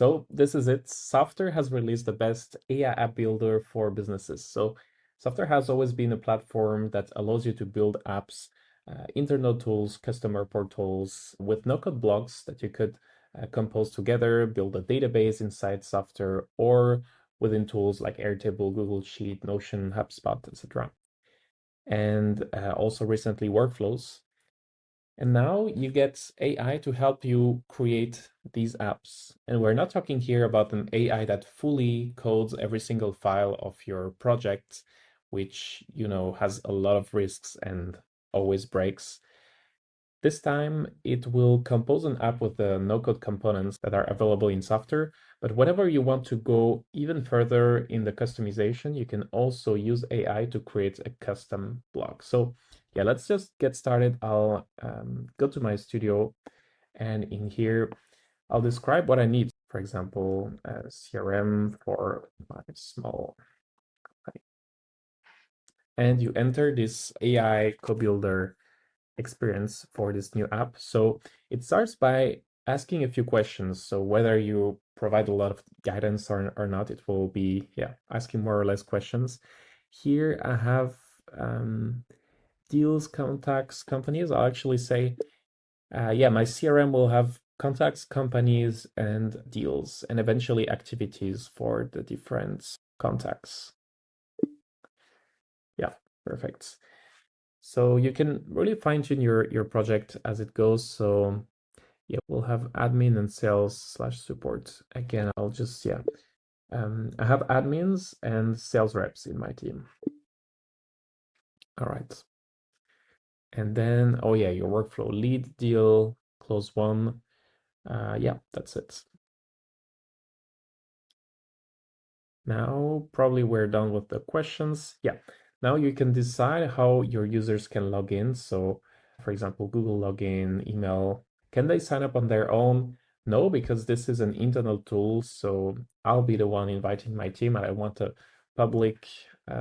So this is it. Softr has released the best AI app builder for businesses. So Softr has always been a platform that allows you to build apps, internal tools, customer portals with no-code blocks that you could compose together, build a database inside Softr, or within tools like Airtable, Google Sheet, Notion, HubSpot, etc. And also recently workflows. And now you get AI to help you create these apps. And we're not talking here about an AI that fully codes every single file of your project, which, has a lot of risks and always breaks. This time, it will compose an app with the no-code components that are available in Softr. But whenever you want to go even further in the customization, you can also use AI to create a custom block. So yeah, let's just get started. I'll go to my studio, and in here, I'll describe what I need. For example, a CRM for my small company. And you enter this AI co-builder experience for this new app. So it starts by asking a few questions. So whether you provide a lot of guidance or not, it will be, asking more or less questions. Here I have deals, contacts, companies. I'll actually say, my CRM will have contacts, companies, and deals, and eventually activities for the different contacts. Yeah, perfect. So you can really fine tune your project as it goes. So yeah, we'll have admin and sales/support. Again, I'll just, I have admins and sales reps in my team. All right. And then, oh yeah, your workflow lead, deal, close one. Yeah, that's it. Now, probably we're done with the questions. Yeah, now you can decide how your users can log in. So for example, Google login, email, can they sign up on their own? No, because this is an internal tool. So I'll be the one inviting my team, and I want a public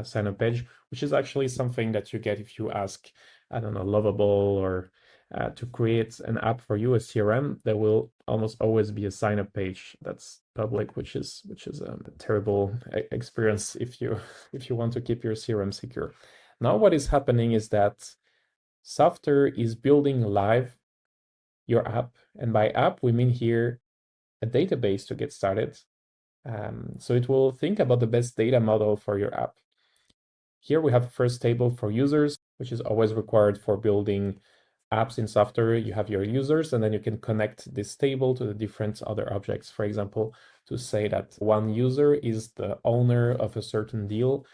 sign up page, which is actually something that you get if you ask, I don't know, Lovable or to create an app for you, a CRM. There will almost always be a sign up page that's public, which is a terrible experience if you if you want to keep your CRM secure. Now what is happening is that Softr is building live your app, and by app we mean here a database to get started. So it will think about the best data model for your app. Here we have a first table for users, which is always required for building apps in Softr. You have your users, and then you can connect this table to the different other objects. For example, to say that one user is the owner of a certain deal,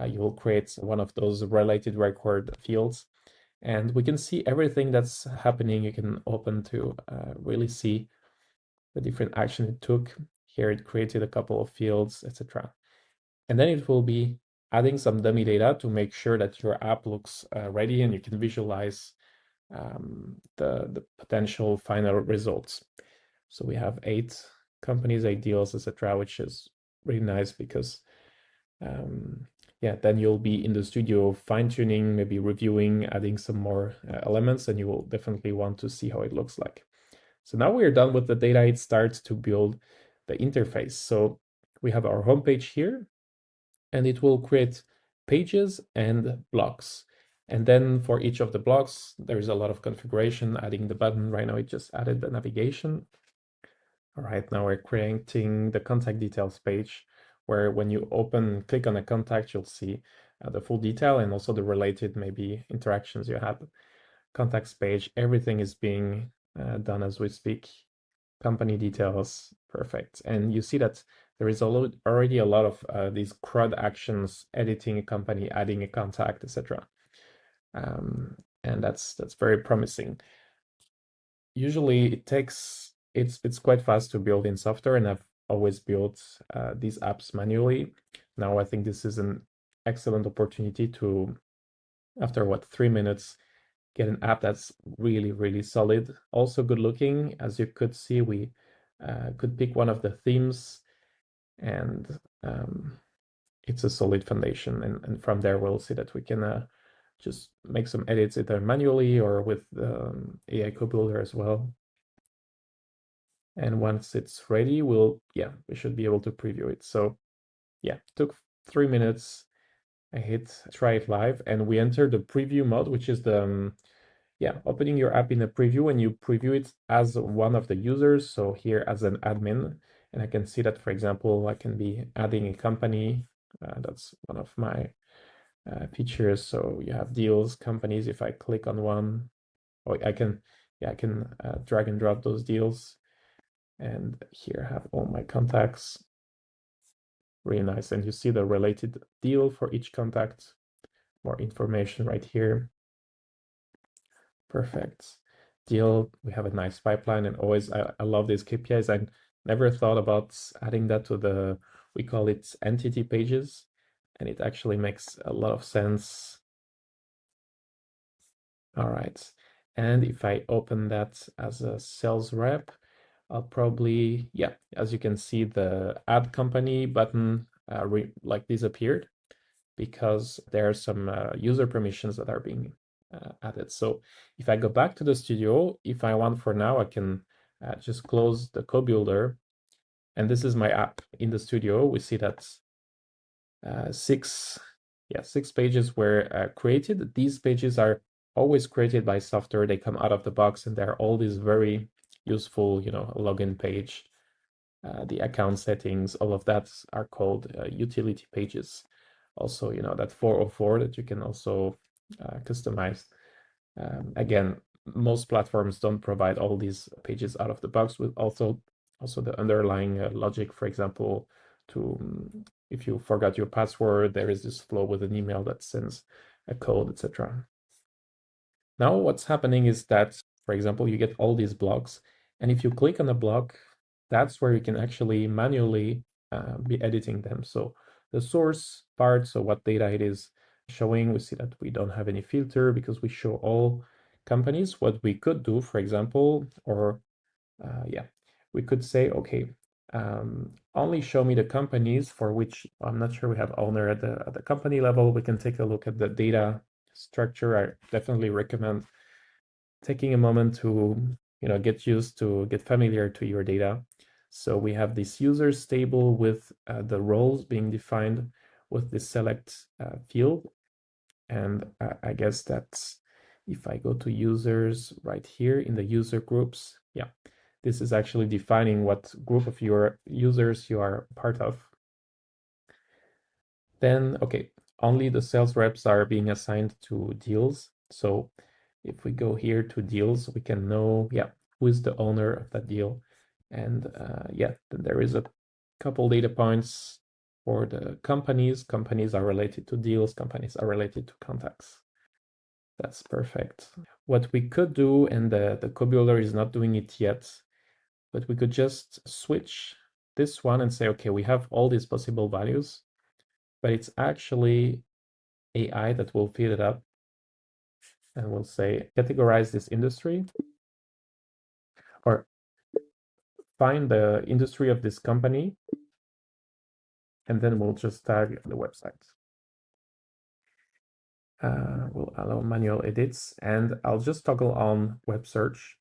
you will create one of those related record fields. And we can see everything that's happening. You can open to really see the different action it took. Here it created a couple of fields, etc. And then it will be adding some dummy data to make sure that your app looks ready and you can visualize the potential final results. So we have 8 companies, 8 deals, etc., which is really nice because then you'll be in the studio fine-tuning, maybe reviewing, adding some more elements, and you will definitely want to see how it looks like. So now we're done with the data. It starts to build the interface. So we have our homepage here, and it will create pages and blocks. And then for each of the blocks, there's a lot of configuration, adding the button. Right now, it just added the navigation. All right, now we're creating the contact details page, where when you click on a contact, you'll see the full detail and also the related maybe interactions you had. Contacts page, everything is being done as we speak. Company details, perfect. And you see that there is already a lot of these CRUD actions, editing a company, adding a contact, etc. And that's very promising. Usually it's quite fast to build in Softr, and I've always built these apps manually. Now I think this is an excellent opportunity to, after 3 minutes, get an app that's really, really solid. Also good looking. As you could see, we could pick one of the themes, and it's a solid foundation. And from there, we'll see that we can just make some edits either manually or with AI Co-Builder as well. And once it's ready, we should be able to preview it. So yeah, took 3 minutes. I hit try it live, and we enter the preview mode, which is the opening your app in a preview, and you preview it as one of the users. So here as an admin, and I can see that, for example, I can be adding a company. That's one of my features. So you have deals, companies. If I click on one, I can drag and drop those deals. And here I have all my contacts. Really nice. And you see the related deal for each contact. More information right here. Perfect. Deal. We have a nice pipeline, and always I love these KPIs. I never thought about adding that to we call it entity pages, and it actually makes a lot of sense. All right. And if I open that as a sales rep, I'll probably, as you can see, the add company button like disappeared because there are some user permissions that are being added. So if I go back to the studio, if I want for now, I can just close the co-builder. And this is my app in the studio. We see that six pages were created. These pages are always created by Softr. They come out of the box, and they're all these very useful, login page, the account settings, all of that are called utility pages. Also, that 404 that you can also customize. Again, most platforms don't provide all these pages out of the box with also the underlying logic. For example, if you forgot your password, there is this flow with an email that sends a code, etc. Now what's happening is that, for example, you get all these blocks, and if you click on a block, that's where you can actually manually be editing them. So the source part, so what data it is showing, we see that we don't have any filter because we show all companies. What we could do, for example, we could say, okay, only show me the companies for which I'm not sure we have owner at the company level. We can take a look at the data structure. I definitely recommend taking a moment to get familiar to your data. So we have this users table with the roles being defined with the select field. And I guess that's if I go to users right here in the user groups, this is actually defining what group of your users you are part of. Then, okay, only the sales reps are being assigned to deals. So if we go here to deals, we can know, who is the owner of that deal. And then there is a couple data points for the companies. Companies are related to deals. Companies are related to contacts. That's perfect. What we could do, and the co-builder is not doing it yet, but we could just switch this one and say, okay, we have all these possible values, but it's actually AI that will fill it up, and we'll say categorize this industry, or find the industry of this company, and then we'll just tag the website. We'll allow manual edits, and I'll just toggle on web search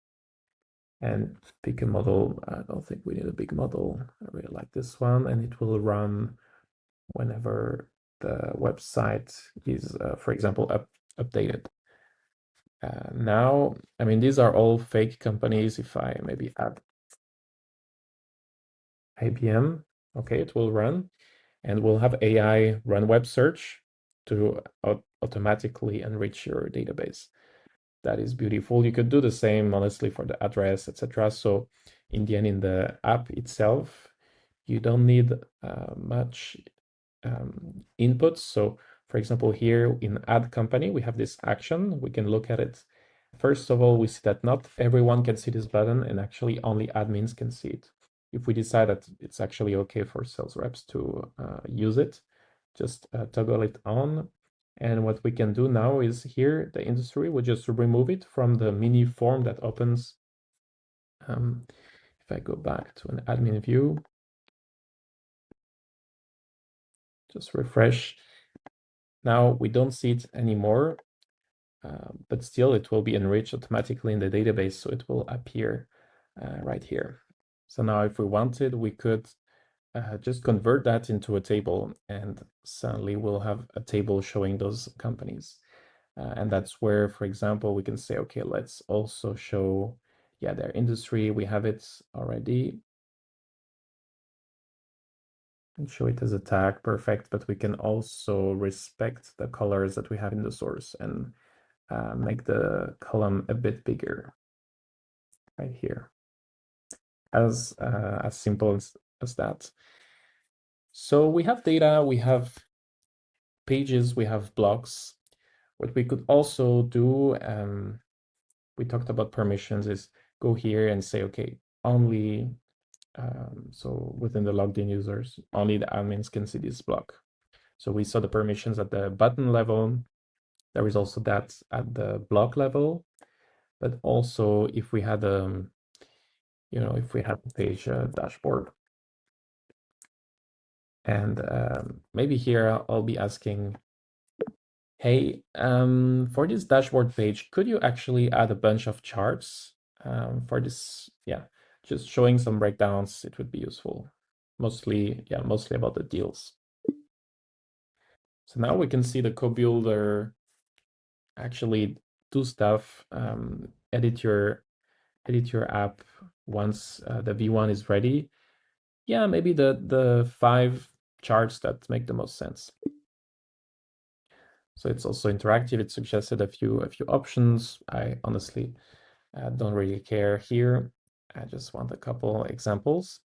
and pick a model. I don't think we need a big model. I really like this one, and it will run whenever the website is, for example, updated. Now, I mean, these are all fake companies. If I maybe add IBM, okay, it will run, and we'll have AI run web search to automatically enrich your database. That is beautiful. You could do the same, honestly, for the address, etc. So in the end, in the app itself, you don't need much inputs. So for example, here in add company, we have this action. We can look at it. First of all, we see that not everyone can see this button, and actually only admins can see it. If we decide that it's actually okay for sales reps to use it, just toggle it on. And what we can do now is here, the industry, we just remove it from the mini form that opens. If I go back to an admin view, just refresh. Now we don't see it anymore, but still it will be enriched automatically in the database, so it will appear right here. So now if we wanted, we could just convert that into a table, and suddenly we'll have a table showing those companies. And that's where, for example, we can say, okay, let's also show, yeah, their industry. We have it already. And show it as a tag, perfect. But we can also respect the colors that we have in the source and make the column a bit bigger right here. As simple as that. So we have data, we have pages, we have blocks. What we could also do, we talked about permissions, is go here and say, okay, only, so within the logged in users, only the admins can see this block. So we saw the permissions at the button level. There is also that at the block level, but also if we had, if we had the page dashboard, and maybe here I'll be asking, hey, for this dashboard page, could you actually add a bunch of charts for this? Yeah, just showing some breakdowns, it would be useful. Mostly about the deals. So now we can see the co-builder actually do stuff, edit your app once the V1 is ready. Yeah, maybe the 5 charts that make the most sense. So it's also interactive. It suggested a few options. I honestly don't really care here. I just want a couple examples.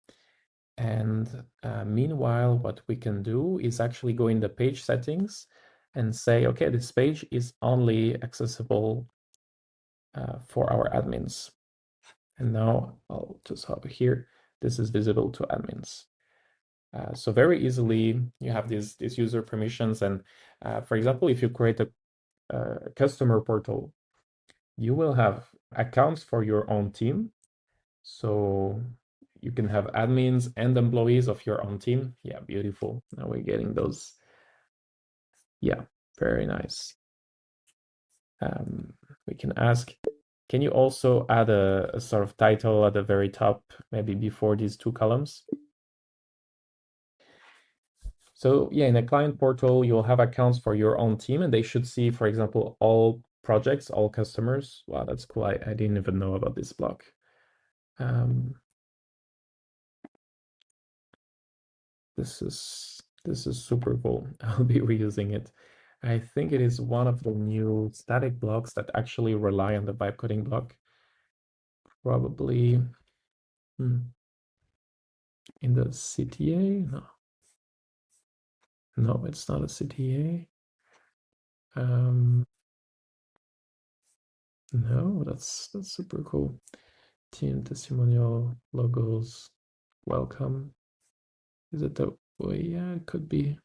And meanwhile, what we can do is actually go in the page settings and say, okay, this page is only accessible for our admins. And now I'll just hover here. This is visible to admins. So very easily, you have these user permissions. And for example, if you create a customer portal, you will have accounts for your own team. So you can have admins and employees of your own team. Yeah, beautiful. Now we're getting those. Yeah, very nice. We can ask, can you also add a sort of title at the very top, maybe before these 2 columns? So yeah, in a client portal, you'll have accounts for your own team, and they should see, for example, all projects, all customers. Wow, that's cool. I didn't even know about this block. This is super cool. I'll be reusing it. I think it is one of the new static blocks that actually rely on the vibe coding block. Probably in the CTA? No. No, it's not a CTA. No, that's super cool. Team testimonial logos. Welcome. Is it the way? Yeah, it could be.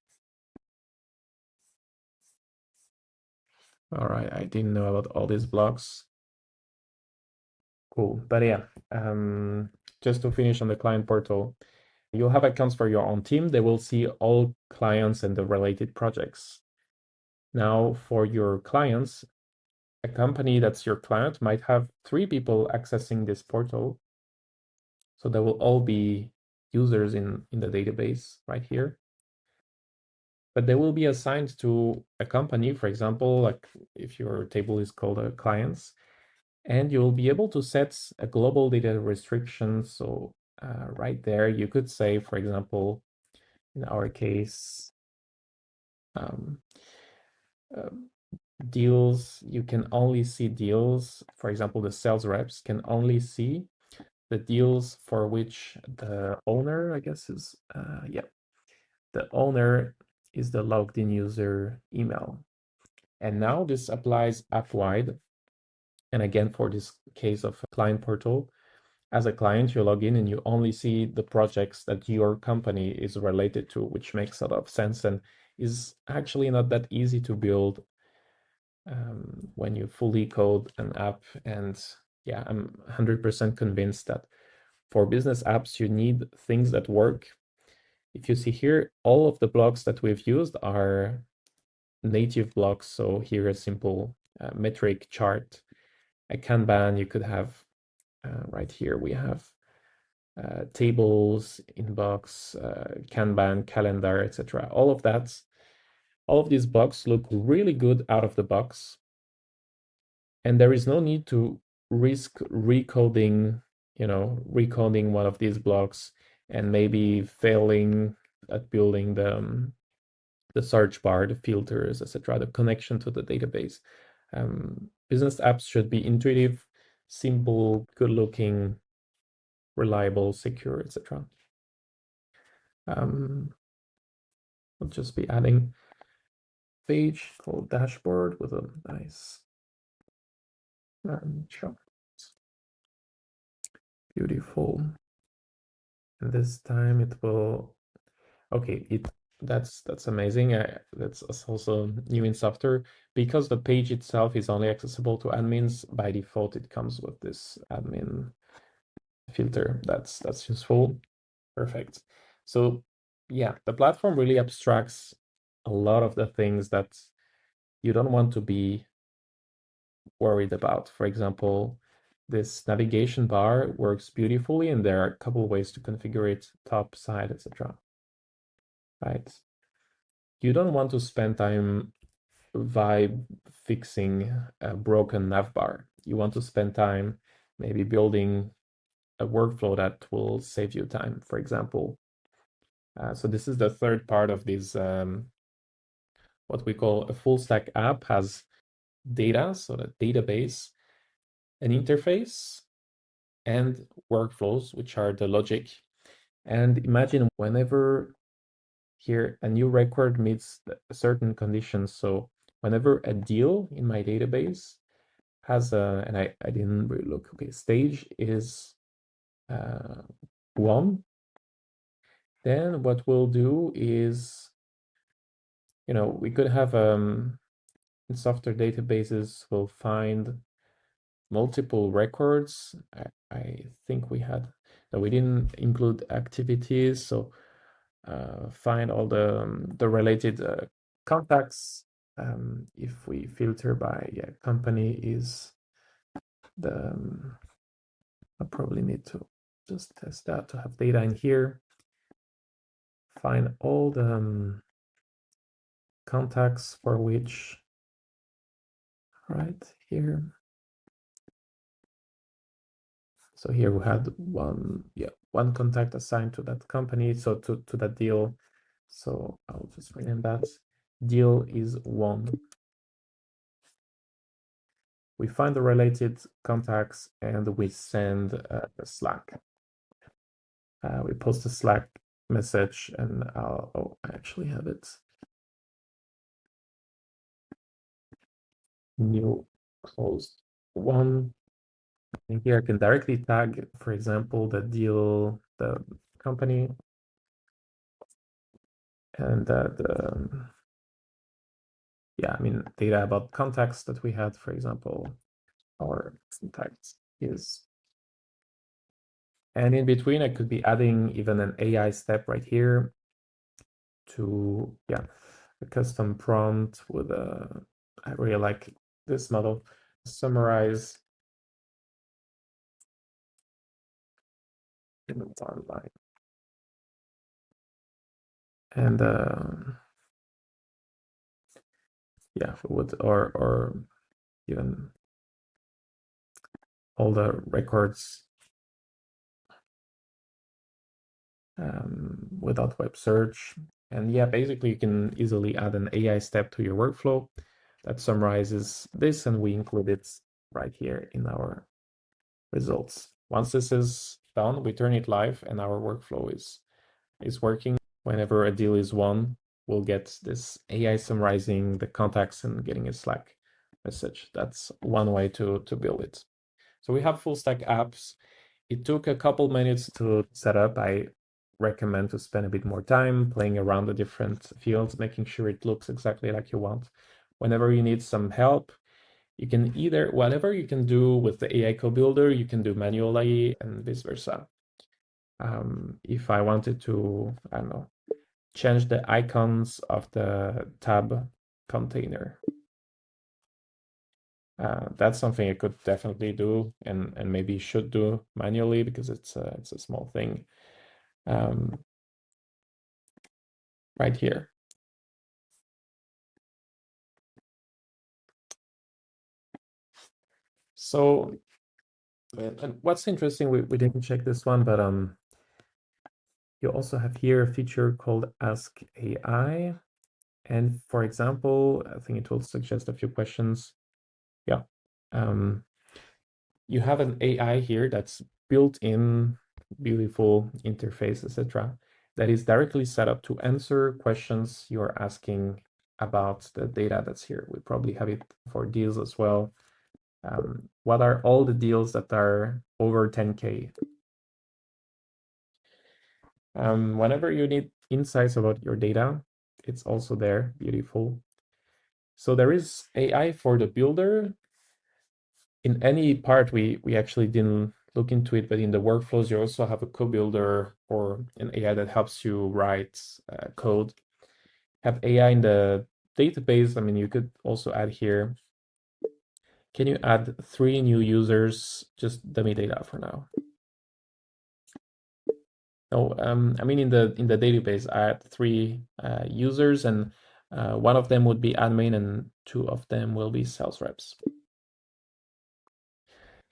All right, I didn't know about all these blocks. Cool, but yeah, just to finish on the client portal, you'll have accounts for your own team. They will see all clients and the related projects. Now, for your clients, a company that's your client might have 3 people accessing this portal. So they will all be users in the database right here. But they will be assigned to a company, for example, like if your table is called clients, and you'll be able to set a global data restriction. So right there, you could say, for example, in our case, deals, you can only see deals. For example, the sales reps can only see the deals for which the owner, I guess, is, the owner is the logged in user email. And now this applies app-wide. And again, for this case of a client portal, as a client, you log in and you only see the projects that your company is related to, which makes a lot of sense and is actually not that easy to build when you fully code an app. And yeah, I'm 100% convinced that for business apps, you need things that work. If you see here, all of the blocks that we've used are native blocks. So here a simple metric chart, a Kanban. You could have right here, we have tables, inbox, Kanban, calendar, etc. All of these blocks look really good out of the box, and there is no need to risk recoding, recoding one of these blocks and maybe failing at building the search bar, the filters, etc., the connection to the database. Business apps should be intuitive, simple, good-looking, reliable, secure, etc. We'll just be adding page called dashboard with a nice chart. Beautiful. And this time it will, okay, that's amazing. That's also new in Softr. Because the page itself is only accessible to admins, by default it comes with this admin filter. That's useful. Perfect. So yeah, the platform really abstracts a lot of the things that you don't want to be worried about. For example, this navigation bar works beautifully, and there are a couple ways to configure it, top, side, etc. Right? You don't want to spend time vibe fixing a broken navbar. You want to spend time maybe building a workflow that will save you time, for example. So this is the third part of this, what we call a full stack app has data, so the database, an interface, and workflows, which are the logic. And imagine whenever here a new record meets certain conditions. So whenever a deal in my database has a, and I didn't really look, okay, stage is 1, then what we'll do is, we could have in Software databases, we'll find multiple records. I think we had, that we didn't include activities, so find all the related contacts. If we filter by company is the, I probably need to just test that to have data in here. Find all the contacts for which, right here. So here we had one contact assigned to that company, so to that deal. So I'll just rename that. Deal is 1. We find the related contacts and we send a Slack. We post a Slack message, and I actually have it. New closed 1. And here I can directly tag, for example, the deal, the company, and data about contacts that we had, for example, our contacts is. And in between, I could be adding even an AI step right here to, a custom prompt with I really like this model, summarize in the timeline. And would, or even all the records without web search. And basically you can easily add an AI step to your workflow that summarizes this, and we include it right here in our results. Once this is done, we turn it live and our workflow is working. Whenever a deal is won, we'll get this AI summarizing the contacts and getting a Slack message. That's one way to build it. So we have full stack apps. It took a couple minutes to set up. I recommend to spend a bit more time playing around the different fields, making sure it looks exactly like you want. Whenever you need some help, you can either, whatever you can do with the AI co-builder, you can do manually, and vice versa. If I wanted to, I don't know, change the icons of the tab container, That's something I could definitely do and maybe should do manually because it's a small thing um, right here. So, and what's interesting, we didn't check this one, but you also have here a feature called Ask AI. And for example, I think it will suggest a few questions. Yeah. Um, you have an AI here that's built in, beautiful interface, etc., that is directly set up to answer questions you're asking about the data that's here. We probably have it for deals as well. What are all the deals that are over 10K? Whenever you need insights about your data, it's also there, beautiful. So there is AI for the builder. In any part, we actually didn't look into it, but in the workflows, you also have a co-builder or an AI that helps you write code. Have AI in the database. I mean, you could also add here. Can you add 3 new users, just dummy data for now? No, I mean in the database, I had 3 users, and one of them would be admin, and 2 of them will be sales reps.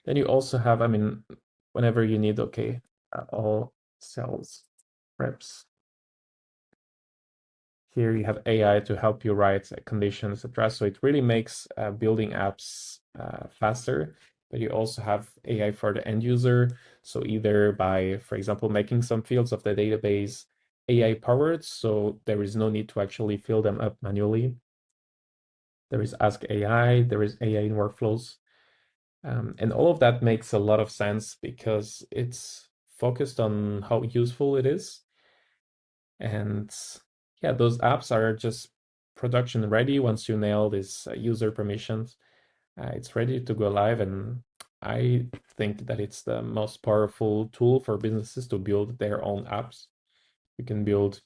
Then you also have, I mean, whenever you need, okay, all sales reps. Here you have AI to help you write conditions, etc. So it really makes building apps faster. But you also have AI for the end user. So either by, for example, making some fields of the database AI powered, so there is no need to actually fill them up manually. There is Ask AI, there is AI in workflows. And all of that makes a lot of sense because it's focused on how useful it is. And yeah, those apps are just production ready. Once you nail these user permissions, it's ready to go live. And I think that it's the most powerful tool for businesses to build their own apps. You can build,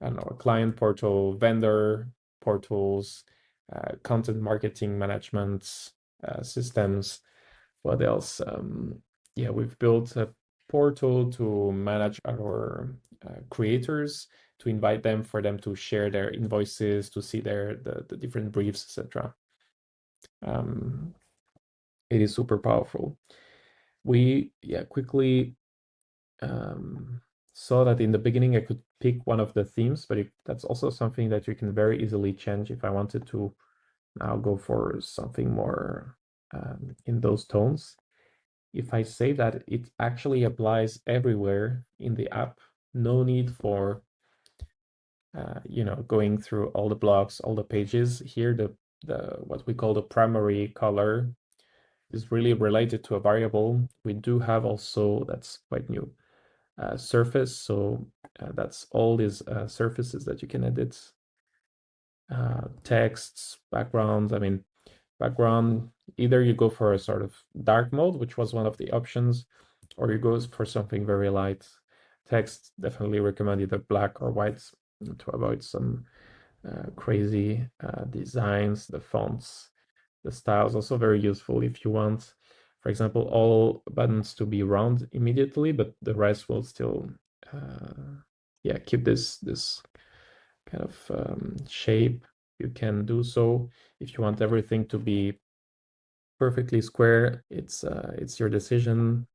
I don't know, a client portal, vendor portals, content marketing management systems. What else? Yeah, we've built a portal to manage our creators, to invite them for them to share their invoices, to see the different briefs, etc. It is super powerful. We quickly saw that in the beginning I could pick one of the themes, but that's also something that you can very easily change if I wanted to now go for something more in those tones. If I say that, it actually applies everywhere in the app. No need for going through all the blocks, all the pages. Here, the what we call the primary color is really related to a variable. We do have also, that's quite new, surface. So that's all these surfaces that you can edit. Texts, backgrounds. I mean, background, either you go for a sort of dark mode, which was one of the options, or you go for something very light. Text, definitely recommend either black or white to avoid some crazy designs. The fonts, the styles, also very useful if you want, for example, all buttons to be round immediately, but the rest will still keep this kind of shape. You can do so. If you want everything to be perfectly square, it's your decision,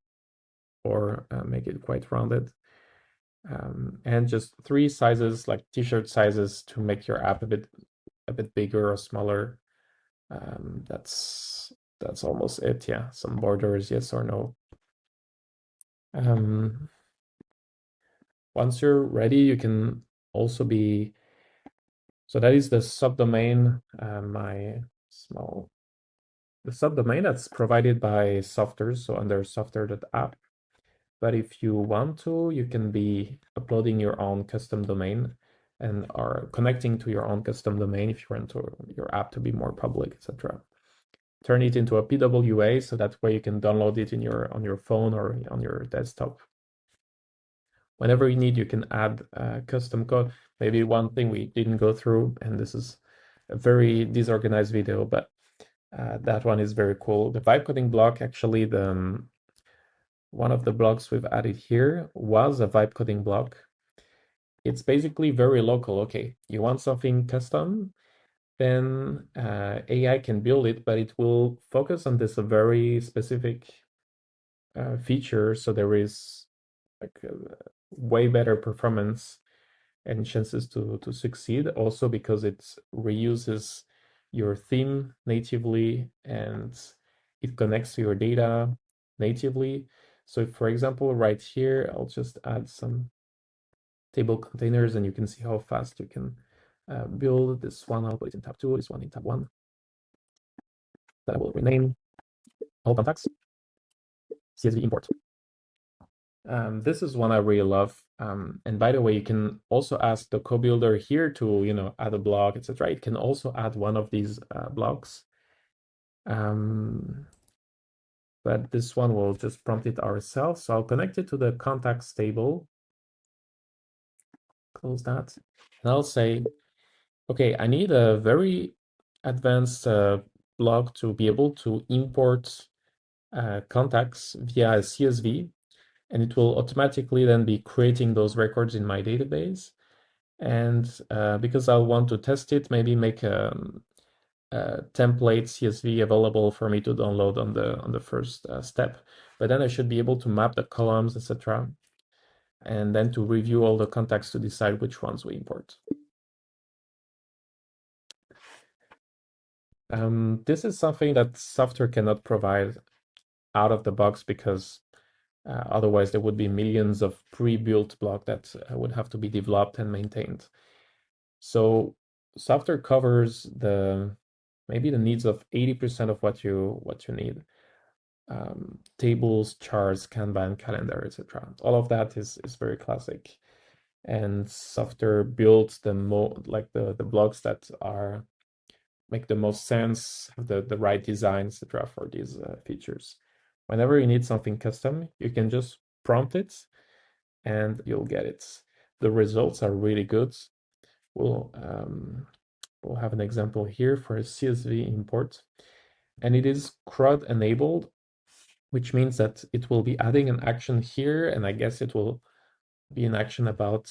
or make it quite rounded. And just 3 sizes, like t-shirt sizes, to make your app a bit bigger or smaller. That's almost it. Yeah, some borders, yes or no. Once you're ready, you can also be, so that is the subdomain, the subdomain that's provided by Softr, so under softr.app. But if you want to, you can be uploading your own custom domain and are connecting to your own custom domain if you want your app to be more public, etc. Turn it into a PWA, so that way you can download it on your phone or on your desktop. Whenever you need, you can add custom code. Maybe one thing we didn't go through, and this is a very disorganized video, but That one is very cool. The vibe coding block, actually, one of the blocks we've added here was a vibe coding block. It's basically very local. Okay, you want something custom, then AI can build it, but it will focus on this very specific feature. So there is like way better performance and chances to succeed. Also because it reuses your theme natively and it connects to your data natively. So if, for example, right here, I'll just add some table containers and you can see how fast you can build this one. I'll put it in tab 2, this one in tab 1. Then I will rename all contacts, CSV import. This is one I really love. And by the way, you can also ask the co-builder here to, add a block, etc. It can also add one of these blocks. But this one will just prompt it ourselves. So I'll connect it to the contacts table. Close that. And I'll say, okay, I need a very advanced block to be able to import contacts via a CSV. And it will automatically then be creating those records in my database. And because I'll want to test it, maybe make a template CSV available for me to download on the first step. But then I should be able to map the columns, etc., and then to review all the contacts to decide which ones we import. This is something that Softr cannot provide out of the box because otherwise there would be millions of pre-built blocks that would have to be developed and maintained. So Softr covers maybe the needs of 80% of what you need. Tables, charts, Kanban, calendar, etc. All of that is very classic. And Softr builds the blocks that make the most sense, have the right design, etc. for these features. Whenever you need something custom, you can just prompt it and you'll get it. The results are really good. We'll have an example here for a CSV import, and it is CRUD enabled, which means that it will be adding an action here, and I guess it will be an action about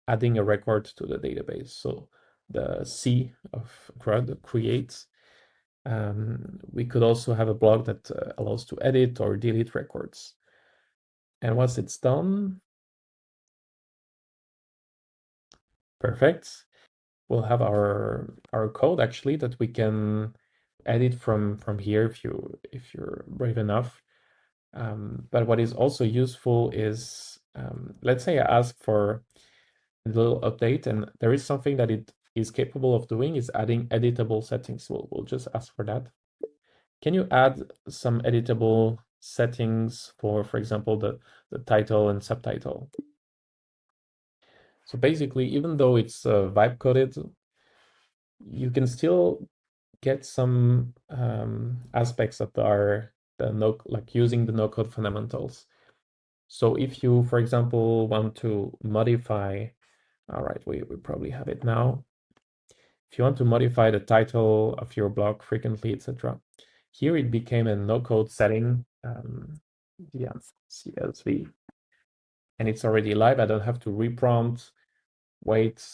adding a record to the database. So the C of CRUD creates. We could also have a block that allows to edit or delete records. And once it's done, perfect. We'll have our code actually that we can edit from here if you're brave enough. But what is also useful is, let's say I ask for a little update, and there is something that it is capable of doing is adding editable settings. We'll just ask for that. Can you add some editable settings for example, the title and subtitle? So basically, even though it's vibe coded, you can still get some aspects that are like using the no-code fundamentals. So if you, for example, want to modify, all right, we probably have it now. If you want to modify the title of your blog frequently, etc., here it became a no-code setting via CSV, and it's already live. I don't have to reprompt, wait.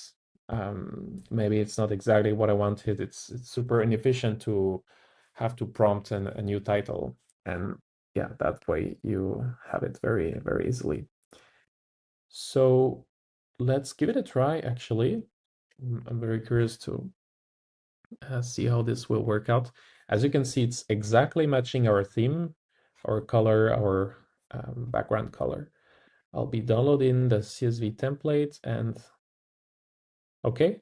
Maybe it's not exactly what I wanted. It's super inefficient to have to prompt a new title, and yeah, that way you have it very, very easily. So let's give it a try, actually. I'm very curious to see how this will work out. As you can see, it's exactly matching our theme, our color, our background color. I'll be downloading the CSV template, and okay,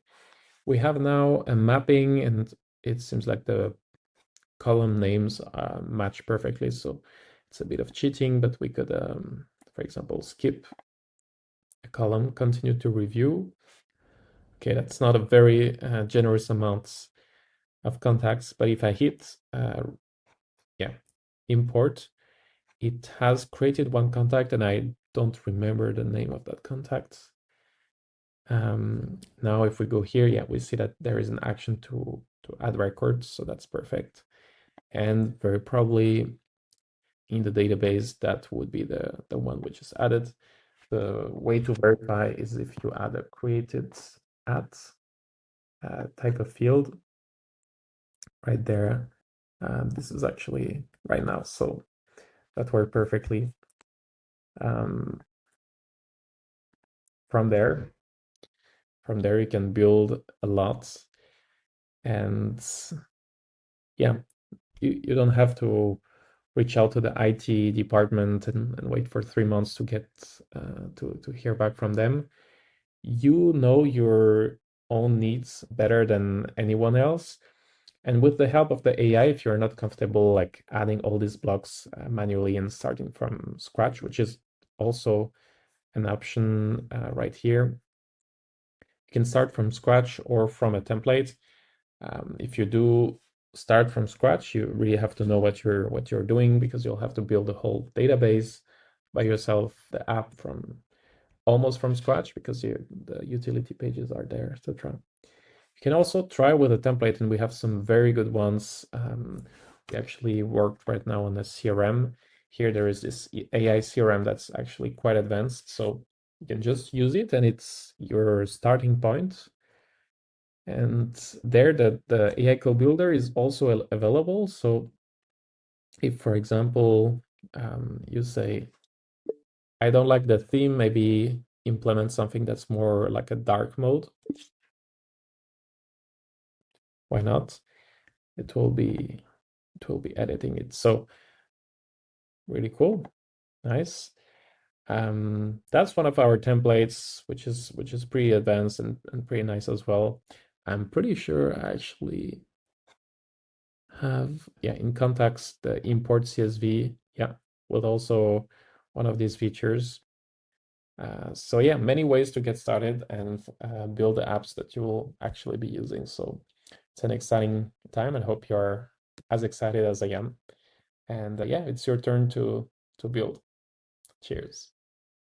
we have now a mapping, and it seems like the column names match perfectly. So it's a bit of cheating, but we could, for example, skip a column, continue to review. Okay, that's not a very generous amount of contacts, but if I hit, import, it has created one contact, and I don't remember the name of that contact. Now, if we go here, we see that there is an action to add records, so that's perfect. and very probably in the database, that would be the one which is added. The way to verify is if you add a created at type of field right there. This is actually right now, so that worked perfectly. Um, from there, you can build a lot, and yeah, you don't have to reach out to the IT department and wait for 3 months to get to hear back from them. You know your own needs better than anyone else. And with the help of the AI, if you're not comfortable like adding all these blocks manually and starting from scratch, which is also an option right here, you can start from scratch or from a template. If you do start from scratch, you really have to know what you're doing, because you'll have to build a whole database by yourself, the app from almost from scratch, because the utility pages are there, etc. You can also try with a template, and we have some very good ones. We actually worked right now on a CRM. Here there is this AI CRM that's actually quite advanced, so you can just use it, and it's your starting point. And there, the AI code builder is also available. So if, for example, you say, I don't like the theme, maybe implement something that's more like a dark mode. Why not? It will be editing it. So really cool, nice. That's one of our templates, which is pretty advanced and pretty nice as well. I'm pretty sure I actually have, yeah, in context, the import CSV, yeah, with also one of these features. So yeah, many ways to get started and build the apps that you will actually be using. So it's an exciting time, and hope you're as excited as I am. And yeah, it's your turn to build. Cheers.